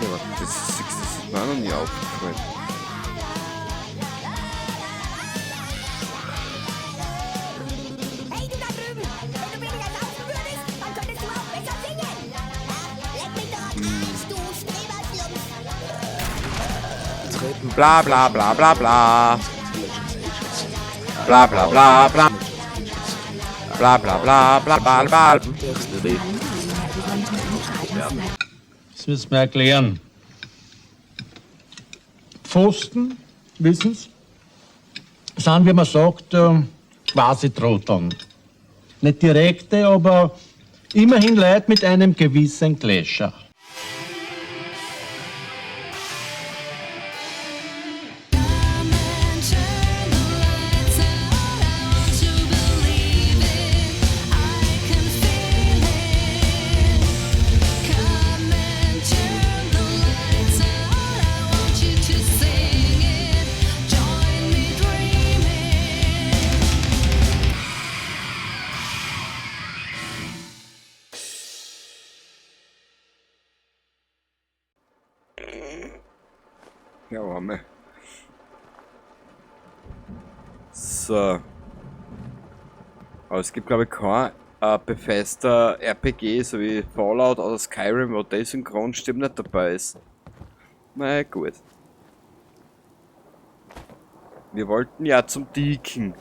Ja, warte, das ist mir auch noch nie aufgefallen. Hey, du da drüben! Wenn du weniger saufen würdest, dann könntest du auch besser singen! Leck mich doch am Arsch, du Streberschlumpf! Bla bla bla bla bla. Bla bla bla bla. Bla bla bla bla bla bla. Das müssen wir erklären. Pfosten, wissen Sie, sind, wie man sagt, quasi Trotteln. Nicht direkte, aber immerhin Leute mit einem gewissen Gletscher. Ja, Arme. So. Aber es gibt, glaube ich, kein Bethesda RPG, so wie Fallout oder Skyrim, wo der Synchronstimme nicht dabei ist. Na gut. Wir wollten ja zum Deacon.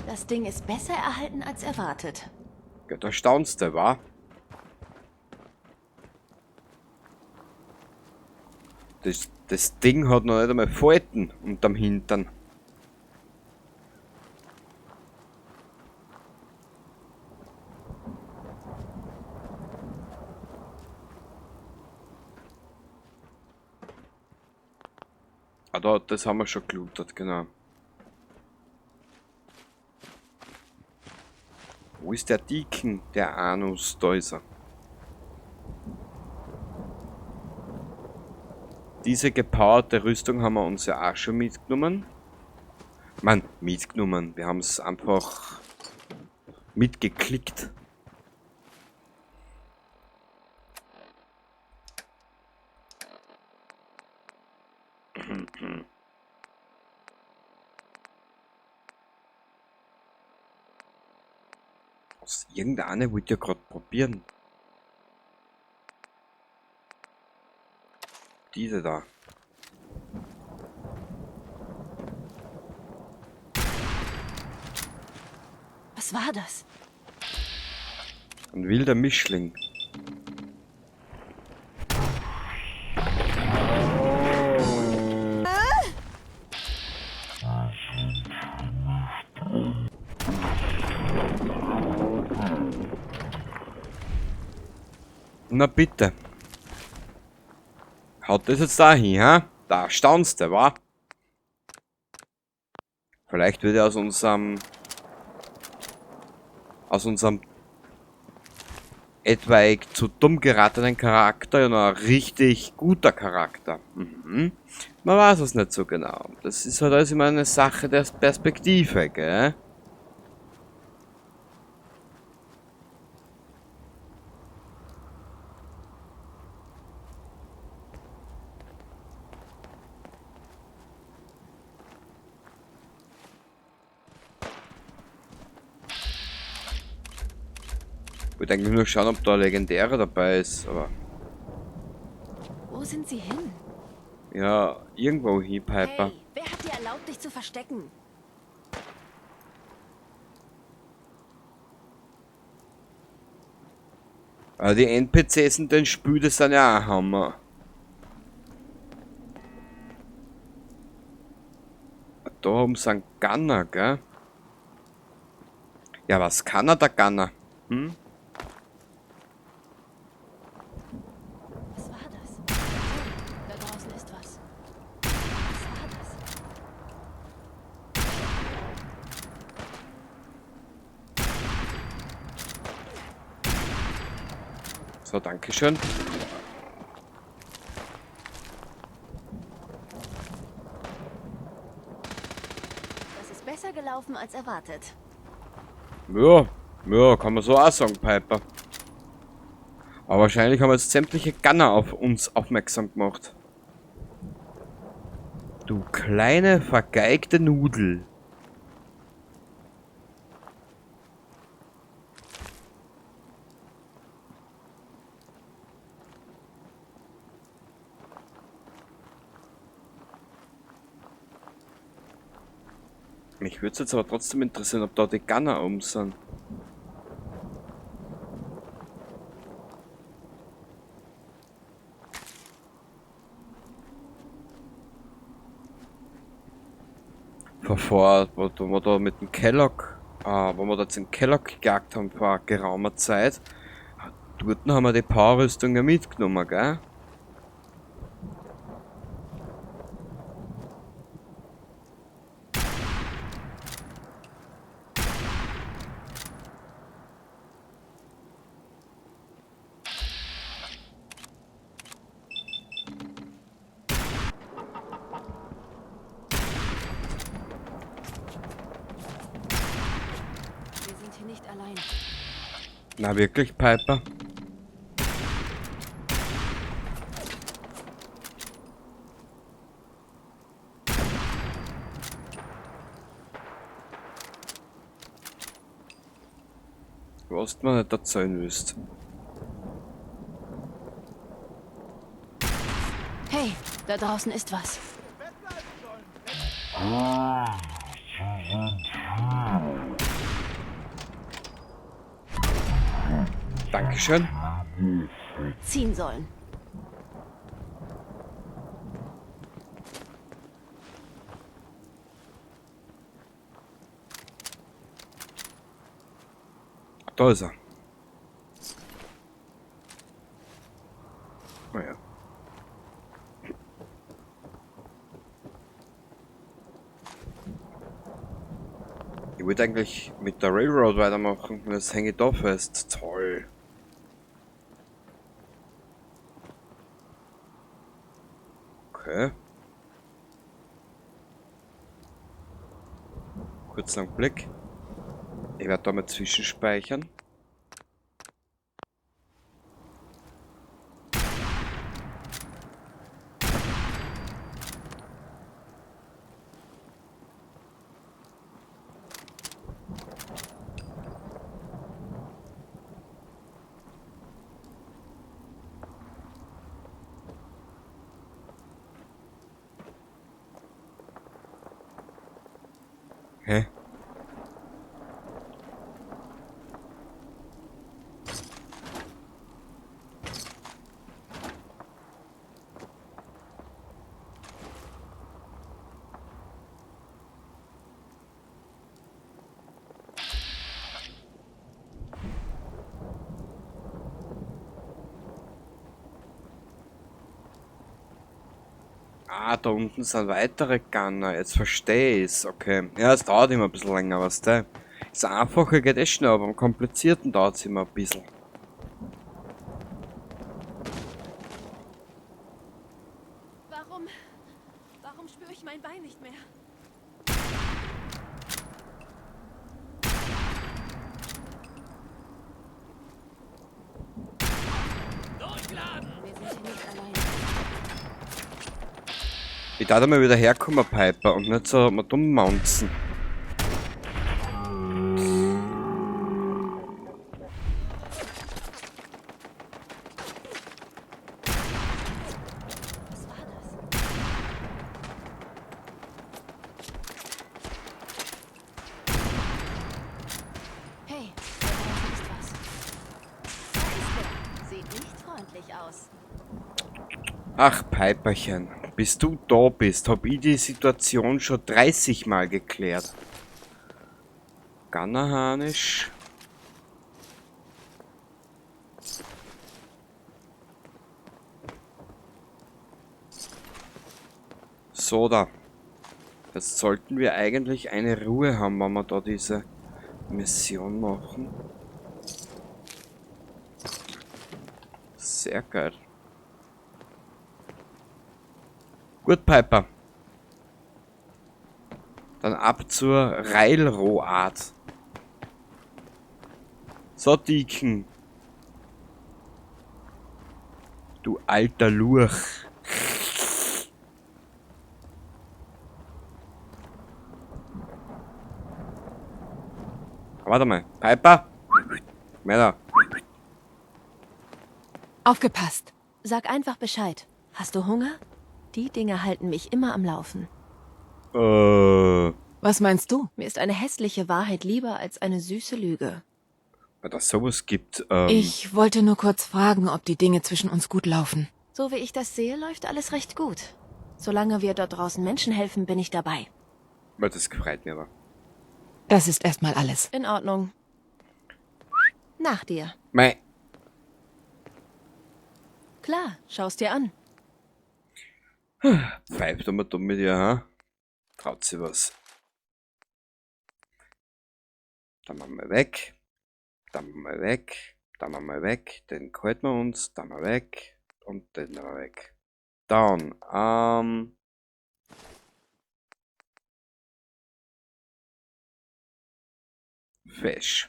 Das Ding ist besser erhalten als erwartet. Ja, da staunst du, wa? Das Ding hat noch nicht einmal Falten unterm Hintern. Ah, das haben wir schon gelootet, genau. Wo ist der Deacon? Der Anus, da ist er. Diese gepowerte Rüstung haben wir uns ja auch schon mitgenommen. Mitgenommen. Wir haben es einfach mitgeklickt. Irgendeine wollte ja gerade probieren. Diese da. Was war das? Ein wilder Mischling. Na bitte. Haut das jetzt da hin, hä? Da staunst du, wa? Vielleicht wird er aus unserem etwaig zu dumm geratenen Charakter ja noch ein richtig guter Charakter. Mhm. Man weiß es nicht so genau. Das ist halt alles immer eine Sache der Perspektive, gell? Ich wollte eigentlich nur schauen, ob da ein Legendärer dabei ist, aber Wo sind sie hin? ja, irgendwo hin, Piper. Hey, wer hat dir erlaubt, dich zu verstecken? Aber die NPCs in den Spiel, das sind ja auch Hammer. Da oben sind Gunner, gell? Ja, was kann er, der Gunner? Hm? Was war das? Da draußen ist was. Was war das? So, dankeschön. besser gelaufen als erwartet. Ja, ja, kann man so auch sagen, Piper. Aber wahrscheinlich haben jetzt sämtliche Gunner auf uns aufmerksam gemacht. Du kleine, vergeigte Nudel. Mich würde es jetzt aber trotzdem interessieren, ob da die Gunner um sind. Vor, wo wir da mit dem Kellogg, wo wir da jetzt den Kellogg gejagt haben vor geraumer Zeit, dort haben wir die Powerrüstung ja mitgenommen, gell? Wir sind hier nicht allein. Na wirklich, Piper? Was du mir nicht erzählen willst. Hey, da draußen ist was. Dankeschön. Ziehen sollen. Da ist er. Oh ja. Ich wollte eigentlich mit der Railroad weitermachen, jetzt hänge ich da fest. Toll. Okay. Kurz lang Blick. Ich werde da mal zwischenspeichern. Hä? Ah, da unten sind weitere Gunner. Jetzt verstehe ich's. Okay. Ja, es dauert immer ein bisschen länger, was der. Das Einfache geht eh schnell, aber am Komplizierten dauert es immer ein bisschen. Warum spüre ich mein Bein nicht mehr? Wir sind hier nicht allein. Ich darf mal wieder herkommen, Piper, und nicht so mal dumm mounzen. Was war das? Hey, da draußen ist was. Da ist wer. Sieht nicht freundlich aus. Ach, Piperchen, bis du da bist, hab ich die Situation schon 30 Mal geklärt. Gunnerharnisch. So da. Jetzt sollten wir eigentlich eine Ruhe haben, wenn wir da diese Mission machen. Sehr geil. Gut, Piper. Dann ab zur Railroad. So, Dicken. Du alter Lurch. Warte mal. Piper? Mehr da. Aufgepasst. Sag einfach Bescheid. Hast du Hunger? Die Dinge halten mich immer am Laufen. Was meinst du? Mir ist eine hässliche Wahrheit lieber als eine süße Lüge. Weil das sowas gibt, Ich wollte nur kurz fragen, ob die Dinge zwischen uns gut laufen. So wie ich das sehe, läuft alles recht gut. Solange wir dort draußen Menschen helfen, bin ich dabei. weil das gefreut mir aber. Das ist erstmal alles. In Ordnung. Nach dir. Mei, Klar, schau's dir an. pfeift immer dumm mit ihr, ha? Traut sie was. Dann machen wir weg. Dann machen wir weg. Dann machen wir weg. Den halten wir uns. Dann machen wir weg. Und den machen wir weg. Down. Fisch.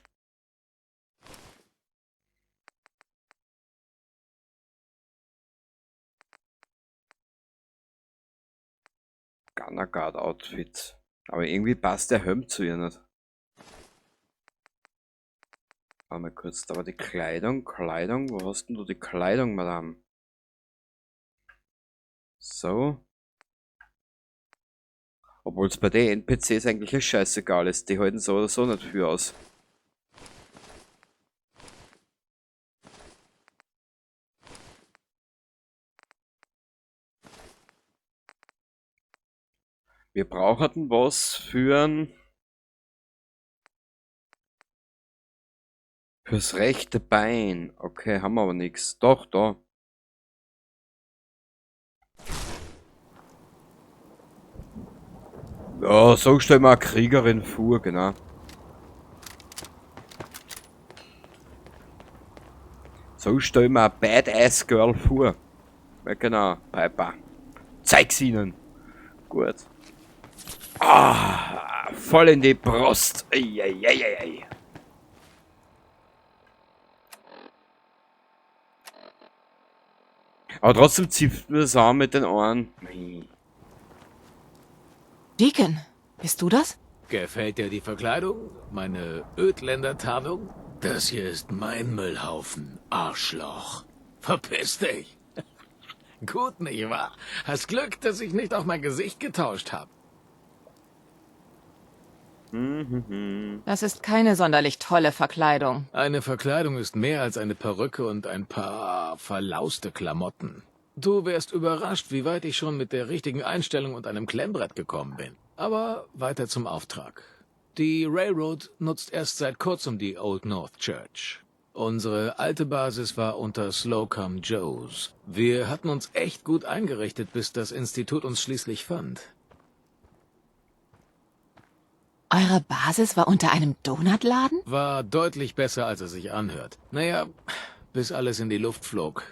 Gunner Guard Outfit. Aber irgendwie passt der Helm zu ihr nicht. Warte mal kurz, da war die Kleidung. Wo hast denn du die Kleidung, Madame? So. Obwohl es bei den NPCs eigentlich ein scheißegal ist. Die halten so oder so nicht viel aus. Wir brauchten was fürs rechte Bein. Okay, haben wir aber nichts. Doch, da. Ja, so stellen wir eine Kriegerin vor, genau. So stellen wir eine Badass Girl vor. Ja, genau, Piper. Zeig's ihnen. Gut. Ah, voll in die Brust. Eieieiei. Aber trotzdem zieht mir das an mit den Ohren. Deacon, bist du das? Gefällt dir die Verkleidung? Meine Ödländer-Tarnung? Das hier ist mein Müllhaufen, Arschloch. Verpiss dich. Gut, nicht wahr? Hast Glück, dass ich nicht auf mein Gesicht getauscht habe. Das ist keine sonderlich tolle Verkleidung. Eine Verkleidung ist mehr als eine Perücke und ein paar verlauste Klamotten. Du wärst überrascht, wie weit ich schon mit der richtigen Einstellung und einem Klemmbrett gekommen bin. Aber weiter zum Auftrag. Die Railroad nutzt erst seit kurzem die Old North Church. Unsere alte Basis war unter Slocum Joes. Wir hatten uns echt gut eingerichtet, bis das Institut uns schließlich fand. Eure Basis war unter einem Donutladen? War deutlich besser, als es sich anhört. Naja, bis alles in die Luft flog.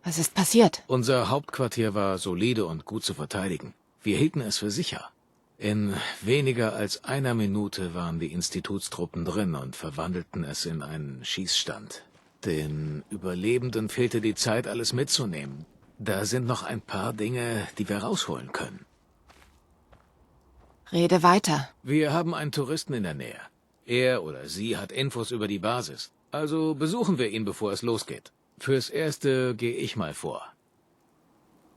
Was ist passiert? Unser Hauptquartier war solide und gut zu verteidigen. Wir hielten es für sicher. In weniger als einer Minute waren die Institutstruppen drin und verwandelten es in einen Schießstand. Den Überlebenden fehlte die Zeit, alles mitzunehmen. Da sind noch ein paar Dinge, die wir rausholen können. Rede weiter. Wir haben einen Touristen in der Nähe. Er oder sie hat Infos über die Basis. Also besuchen wir ihn, bevor es losgeht. Fürs Erste gehe ich mal vor.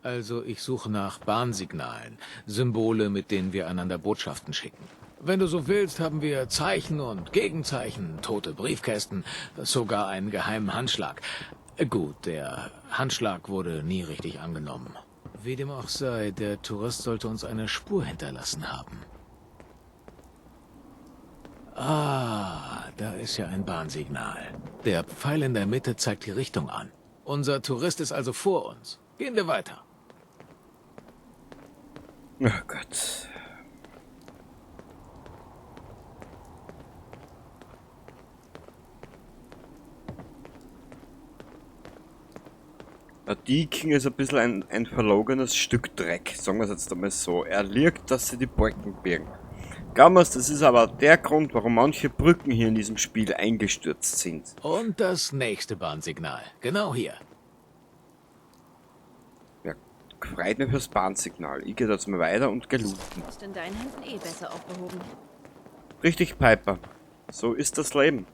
Also ich suche nach Bahnsignalen, Symbole, mit denen wir einander Botschaften schicken. Wenn du so willst, haben wir Zeichen und Gegenzeichen, tote Briefkästen, sogar einen geheimen Handschlag. Gut, der Handschlag wurde nie richtig angenommen. Wie dem auch sei, der Tourist sollte uns eine Spur hinterlassen haben. Ah, da ist ja ein Bahnsignal. Der Pfeil in der Mitte zeigt die Richtung an. Unser Tourist ist also vor uns. Gehen wir weiter. Oh Gott. Der Deacon ist ein bisschen ein verlogenes Stück Dreck, sagen wir es jetzt einmal so. Er liegt, dass sie die Balken birgen. Glauben wir's, das ist aber der Grund, warum manche Brücken hier in diesem Spiel eingestürzt sind. Und das nächste Bahnsignal. Genau hier. Ja, freut mich fürs Bahnsignal. Ich gehe jetzt mal weiter und gelooten. Ist in deinen Händen eh besser aufgehoben. Richtig, Piper. So ist das Leben.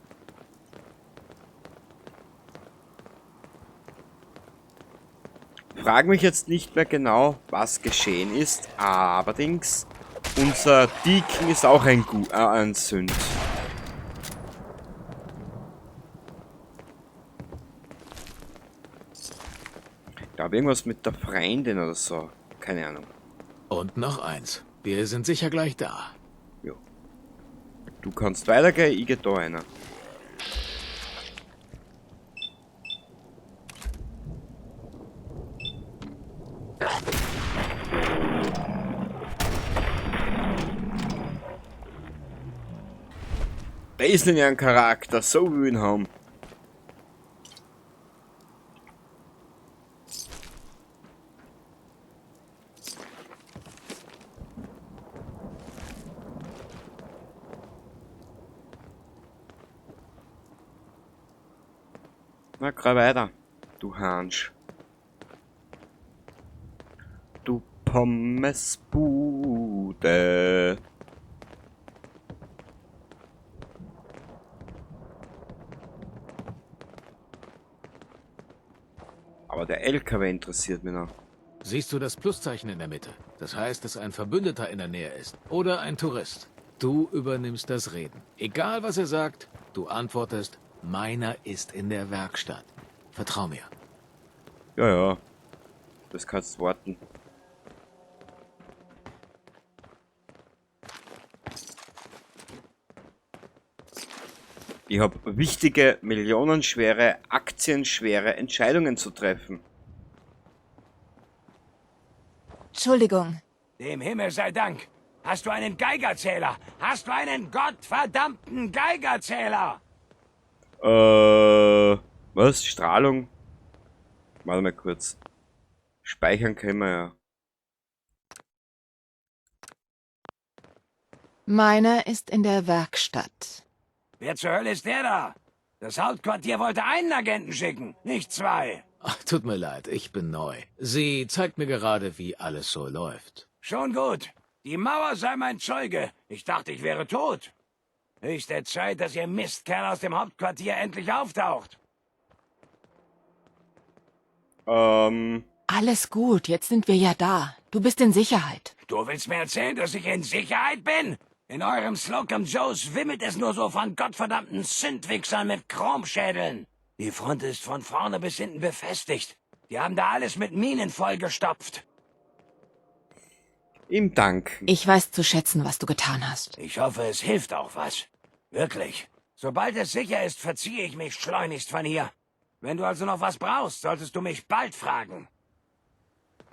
Frag mich jetzt nicht mehr genau, was geschehen ist, allerdings, unser Deacon ist auch ein Sünd. Ich glaube, irgendwas mit der Freundin oder so. Keine Ahnung. Und noch eins. Wir sind sicher gleich da. Jo. Du kannst weitergehen, ich gehe da einer. Der ist nicht ein Charakter, so wie wir ihn haben. Na, grad weiter, du Hansch. Du Pommesbude. Aber der LKW interessiert mich noch. Siehst du das Pluszeichen in der Mitte? Das heißt, dass ein Verbündeter in der Nähe ist. Oder ein Tourist. Du übernimmst das Reden. Egal, was er sagt, du antwortest, meiner ist in der Werkstatt. Vertrau mir. Ja, ja. Das kannst du warten. Ich habe wichtige, millionenschwere, aktienschwere Entscheidungen zu treffen. Entschuldigung. Dem Himmel sei Dank. Hast du einen Geigerzähler? Hast du einen gottverdammten Geigerzähler? Was? Strahlung? Warte mal kurz. Speichern können wir ja. Meiner ist in der Werkstatt. Wer zur Hölle ist der da? Das Hauptquartier wollte einen Agenten schicken, nicht zwei. Ach, tut mir leid, ich bin neu. Sie zeigt mir gerade, wie alles so läuft. Schon gut. Die Mauer sei mein Zeuge. Ich dachte, ich wäre tot. Höchste Zeit, dass ihr Mistkerl aus dem Hauptquartier endlich auftaucht. Alles gut, jetzt sind wir ja da. Du bist in Sicherheit. Du willst mir erzählen, dass ich in Sicherheit bin? In eurem Slocum Joes wimmelt es nur so von gottverdammten Sündwichsern mit Chromschädeln. Die Front ist von vorne bis hinten befestigt. Die haben da alles mit Minen vollgestopft. Ihm Dank. Ich weiß zu schätzen, was du getan hast. Ich hoffe, es hilft auch was. Wirklich. Sobald es sicher ist, verziehe ich mich schleunigst von hier. Wenn du also noch was brauchst, solltest du mich bald fragen.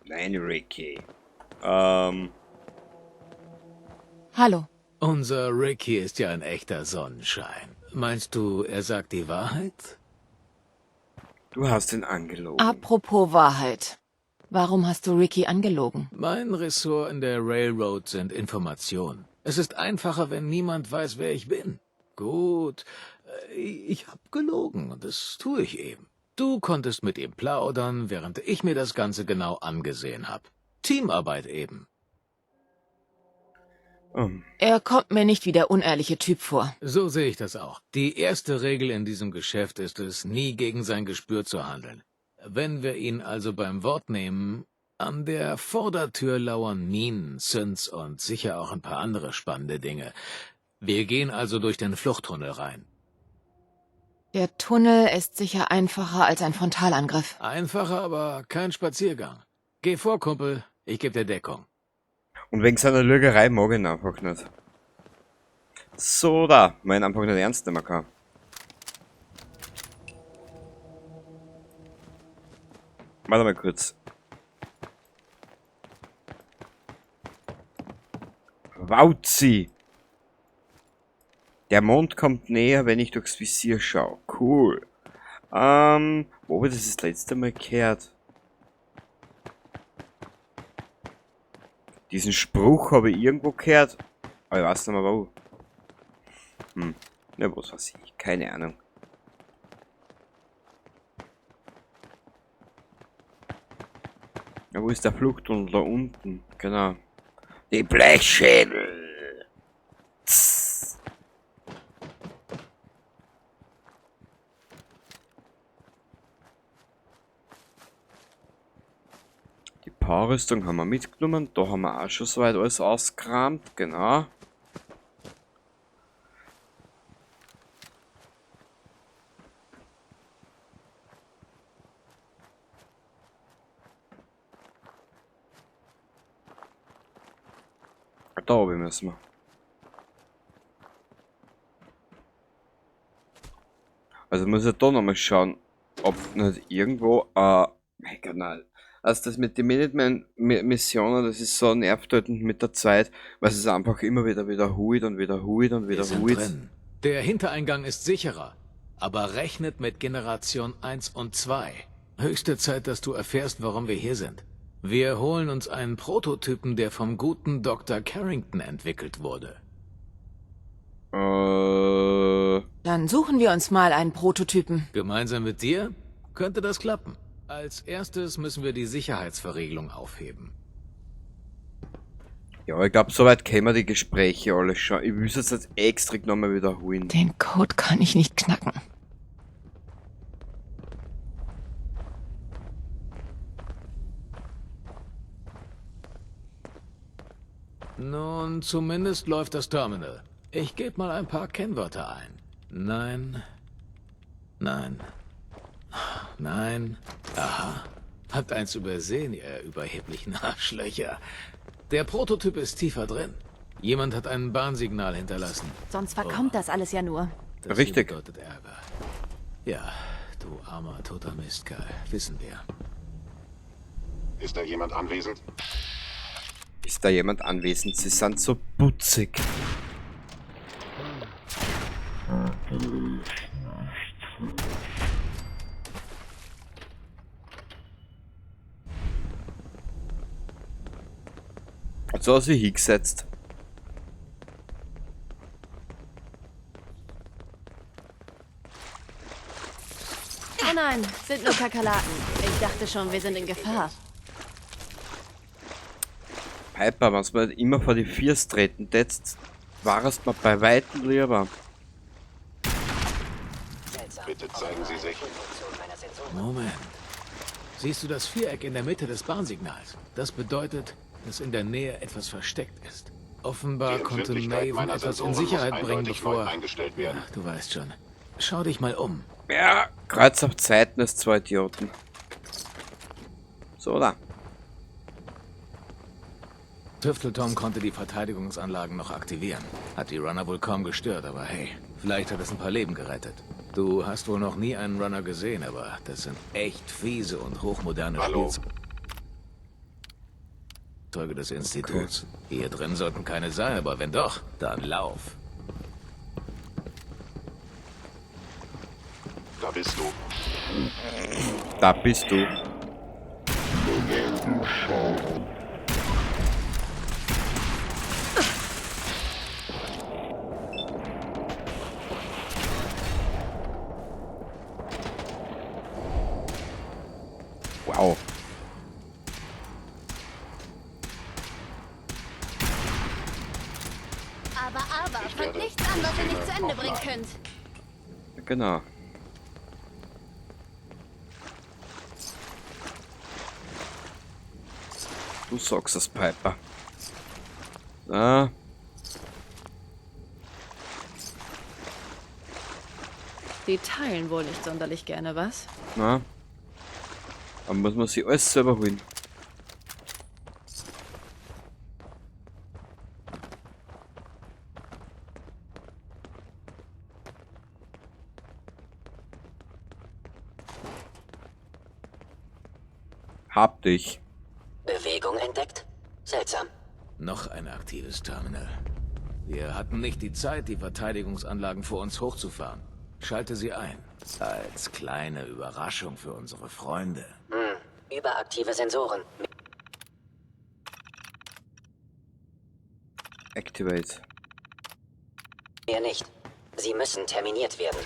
Nein, Ricky. Hallo. Unser Ricky ist ja ein echter Sonnenschein. Meinst du, er sagt die Wahrheit? Du hast ihn angelogen. Apropos Wahrheit. Warum hast du Ricky angelogen? Mein Ressort in der Railroad sind Informationen. Es ist einfacher, wenn niemand weiß, wer ich bin. Gut, ich hab gelogen und das tue ich eben. Du konntest mit ihm plaudern, während ich mir das Ganze genau angesehen hab. Teamarbeit eben. Er kommt mir nicht wie der unehrliche Typ vor. So sehe ich das auch. Die erste Regel in diesem Geschäft ist es, nie gegen sein Gespür zu handeln. Wenn wir ihn also beim Wort nehmen, an der Vordertür lauern Minen, Synths und sicher auch ein paar andere spannende Dinge. Wir gehen also durch den Fluchttunnel rein. Der Tunnel ist sicher einfacher als ein Frontalangriff. Einfacher, aber kein Spaziergang. Geh vor, Kumpel. Ich gebe dir Deckung. Und wegen seiner Lügerei mag ich ihn einfach nicht. So da, mein einfach nicht ernst nehmen kann. Warte mal kurz. Wauzi! Der Mond kommt näher, wenn ich durchs Visier schaue. Cool. Wo habe ich das letzte Mal gehört? Diesen Spruch habe ich irgendwo gehört. Aber ich weiß nicht mehr wo. Ja, was weiß ich. Keine Ahnung. Ja, wo ist der Fluchttunnel? Da unten. Genau. Die Blechschädel. Tss. Die Paarrüstung haben wir mitgenommen. Da haben wir auch schon soweit alles ausgekramt. Genau. Da oben müssen wir. Also muss ich da nochmal schauen, ob nicht irgendwo genau. Also das mit den Minuteman-Missionen, das ist so nervtötend mit der Zeit, weil es einfach immer wieder wiederholt und wiederholt und Wir sind wiederholt. drin. Der Hintereingang ist sicherer, aber rechnet mit Generation 1 und 2. Höchste Zeit, dass du erfährst, warum wir hier sind. Wir holen uns einen Prototypen, der vom guten Dr. Carrington entwickelt wurde. Dann suchen wir uns mal einen Prototypen. Gemeinsam mit dir könnte das klappen. Als erstes müssen wir die Sicherheitsverriegelung aufheben. Ja, ich glaube, soweit kennen wir die Gespräche alle schon. Ich will es jetzt extra nochmal wiederholen. Den Code kann ich nicht knacken. Nun, zumindest läuft das Terminal. Ich gebe mal ein paar Kennwörter ein. Nein. Nein. Nein. Aha. Habt eins übersehen, ihr überheblichen Arschlöcher. Der Prototyp ist tiefer drin. Jemand hat ein Warnsignal hinterlassen. Sonst verkommt das alles ja nur. Das Richtig. hier bedeutet Ärger. Ja, du armer, toter Mistkerl. Wissen wir. Ist da jemand anwesend? Ist da jemand anwesend? Sie sind so putzig. Also hast du hingesetzt. Oh nein, sind nur Kakerlaken. Ich dachte schon, wir sind in Gefahr. Piper, wenn du nicht immer vor die Viers treten tätst, warst mir bei Weitem lieber. Bitte zeigen Sie sich. Moment. Siehst du das Viereck in der Mitte des Warnsignals? Das bedeutet, dass in der Nähe etwas versteckt ist. Offenbar Die konnte Empfindlichkeit Maven meiner etwas Sensoren in Sicherheit muss bringen, eindeutig neu bevor... eingestellt werden. Ach, du weißt schon. Schau dich mal um. Ja, Kreuz auf Zeiten ist 2 Idioten. So, da. Tüftel Tom konnte die Verteidigungsanlagen noch aktivieren. Hat die Runner wohl kaum gestört, aber hey, vielleicht hat es ein paar Leben gerettet. Du hast wohl noch nie einen Runner gesehen, aber das sind echt fiese und hochmoderne Hallo? Spielzeuge des Instituts. Hier drin sollten keine sein, aber wenn doch, dann lauf. Da bist du. Da bist du. Wow. Aber, von nichts an, was ihr nicht zu Ende bringen könnt. Genau. Du sagst es, Piper. Ah. Die teilen wohl nicht sonderlich gerne, was? Na. Dann muss man sich alles selber holen. Hab dich. Bewegung entdeckt? Seltsam. Noch ein aktives Terminal. Wir hatten nicht die Zeit, die Verteidigungsanlagen vor uns hochzufahren. Schalte sie ein. Als kleine Überraschung für unsere Freunde. Überaktive Sensoren. Activate. Mehr nicht. Sie müssen terminiert werden.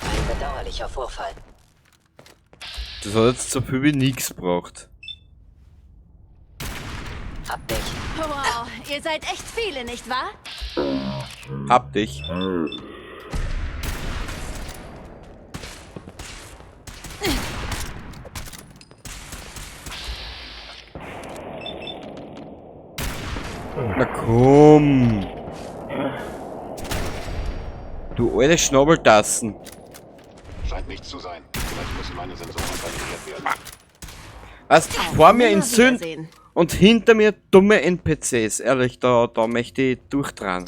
Ein bedauerlicher Vorfall. Das hat jetzt so viel wie nichts gebraucht. Hab dich. Wow, ihr seid echt viele, nicht wahr? Hab dich. Na komm. Du alte Schnabeltassen. Scheint nichts zu sein. Vielleicht müssen meine Sensoren kalibriert werden. Was? Vor mir in Sünd Wiedersehen. und hinter mir dumme NPCs. Ehrlich, da möchte ich durchdrehen.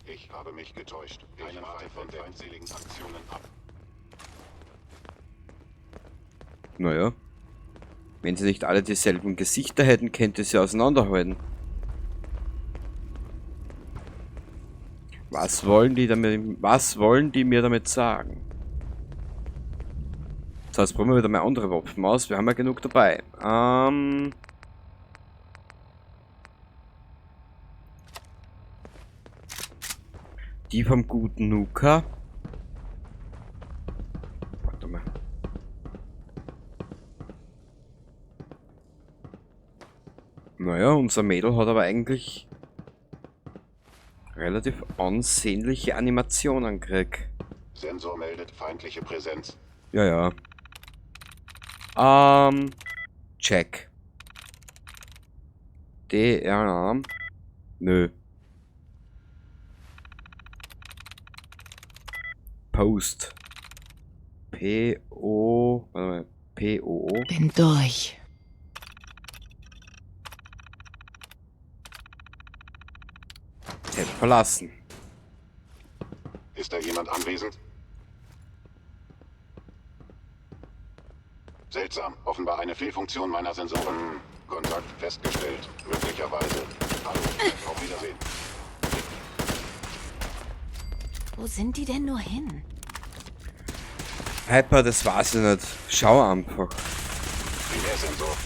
Ich habe mich getäuscht. Keine Warte von feindseligen Aktionen ab. Naja. Wenn sie nicht alle dieselben Gesichter hätten, könnte sie auseinanderhalten. Was wollen die mir damit sagen? So, jetzt probieren wir wieder mal andere Waffen aus. Wir haben ja genug dabei. Die vom guten Nuka. Warte mal. Naja, unser Mädel hat aber eigentlich relativ ansehnliche Animationen gekriegt. Sensor meldet feindliche Präsenz. Ja, ja. Check. DR. Nö. Post. P-O. Warte mal. P-O. Bin durch. Tab verlassen. Ist da jemand anwesend? Seltsam. Offenbar eine Fehlfunktion meiner Sensoren. Kontakt festgestellt. Möglicherweise. Hallo. Auf Wiedersehen. Wo sind die denn nur hin? Hyper, das weiß ich nicht. Schau einfach. Primärsensor.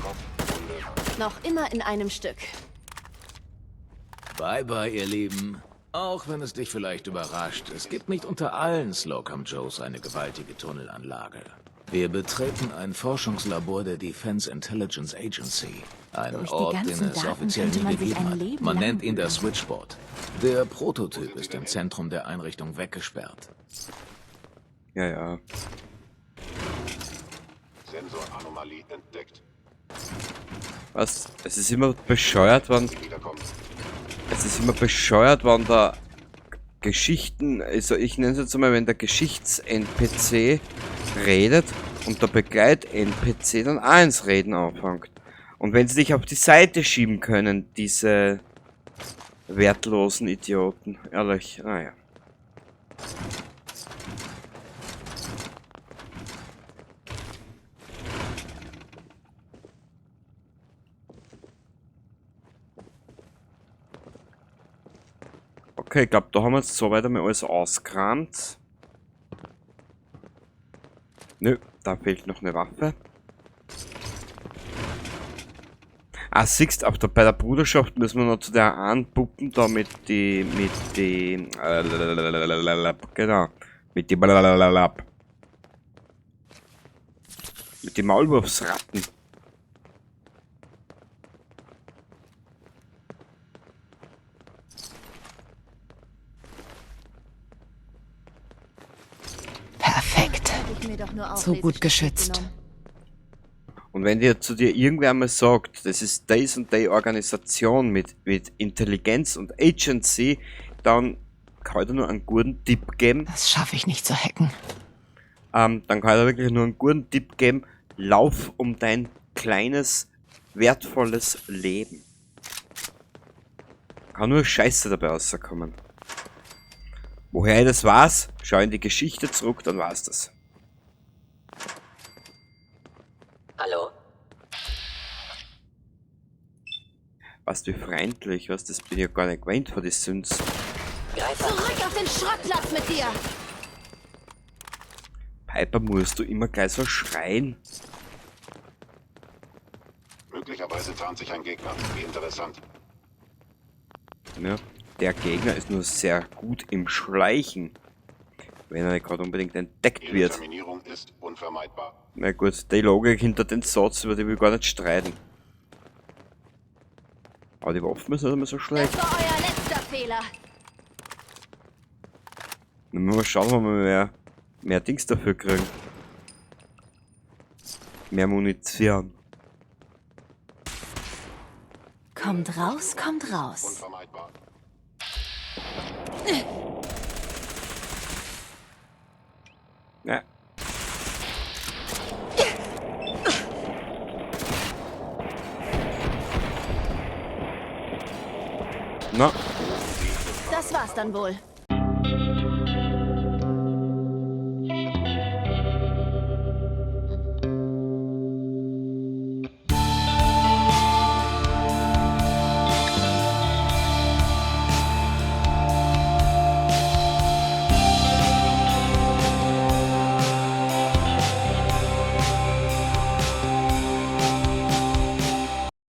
Kopf, Wunde. Noch immer in einem Stück. Bye bye, ihr Lieben. Auch wenn es dich vielleicht überrascht, es gibt nicht unter allen Slocum Joes eine gewaltige Tunnelanlage. Wir betreten ein Forschungslabor der Defense Intelligence Agency. Einen Durch die Ort, den ganzen es Daten offiziell könnte nie man sich gegeben ein hat. Leben Man lang nennt ihn das googeln. Switchboard. Der Prototyp ist im Zentrum der Einrichtung weggesperrt. Ja, ja. Sensoranomalie entdeckt. Was? Es ist immer bescheuert, wenn Wiederkommt. da Geschichten, also ich nenne es jetzt mal, wenn der Geschichts-NPC redet und der Begleit-NPC dann auch ins Reden anfängt. Und wenn sie dich auf die Seite schieben können, diese wertlosen Idioten. Ehrlich, naja. Okay, ich glaube, da haben wir jetzt soweit einmal alles ausgerannt. Nö, da fehlt noch eine Waffe. Ah, siehst du, bei der Bruderschaft müssen wir noch zu der einen Puppen da mit die genau, mit die Maulwurfsratten. Perfekt. Ich mir doch nur So gut Auflesestift geschützt. genommen. Und wenn dir zu dir irgendwer mal sagt, das ist Days and Day Organisation mit Intelligenz und Agency, dann kann ich dir nur einen guten Tipp geben. Das schaffe ich nicht zu hacken. Dann kann ich dir wirklich nur einen guten Tipp geben. Lauf um dein kleines, wertvolles Leben. Kann nur Scheiße dabei rauskommen. Woher ich das weiß, schau in die Geschichte zurück, dann war's das. Hallo? Was wie freundlich, was, das bin ich ja gar nicht gewöhnt von die Süns. Greif an. Zurück auf den Schrottplatz mit dir! Piper, musst du immer gleich so schreien? Möglicherweise tarnt sich ein Gegner. Wie interessant. Ja, der Gegner ist nur sehr gut im Schleichen. Wenn er nicht gerade unbedingt entdeckt Ihre wird. Terminierung ist unvermeidbar. Na gut, die Logik hinter den Satz, über die will ich gar nicht streiten. Aber die Waffen ist nicht immer so schlecht. Das war euer letzter Fehler. Dann müssen wir schauen, ob wir mehr Dings dafür kriegen. Mehr Munition. Kommt raus, kommt raus. Unvermeidbar. Ja. Na, Das war's dann wohl.